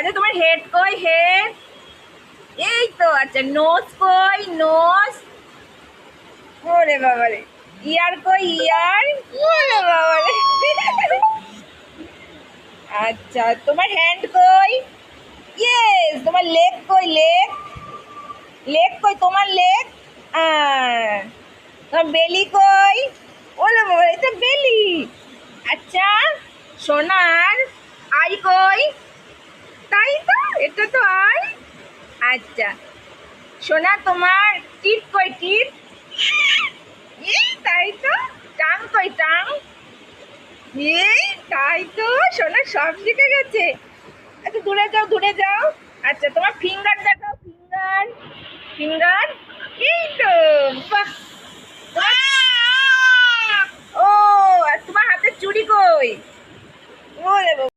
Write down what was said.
আচ্ছা তোমার হেড কই হেড? এই তো। আচ্ছা নোজ কই নোজ? ওরে বাবারে। ইয়ার কই ইয়ার? ওরে বাবারে। আচ্ছা তোমার হ্যান্ড কই? ইয়েস। তোমার লেগ কই লেগ? লেগ কই তোমার লেগ? তোমার বেলি কই? ওরে বাবা এটা বেলি। আচ্ছা সোনার আই কই? তাই তো, এটা তো আই। আচ্ছা সোনা তোমার টিপ কই টিপ? এই তাই তো। টাং কই টাং? এই তাই তো, সোনা সব শিখে গেছে। আচ্ছা দূরে যাও দূরে যাও। আচ্ছা তোমার ফিঙ্গার দেখাও ফিঙ্গার। ফিঙ্গার এই তো। বাহ। ও আর তোমার হাতের চুড়ি কই? ওরে বাবা।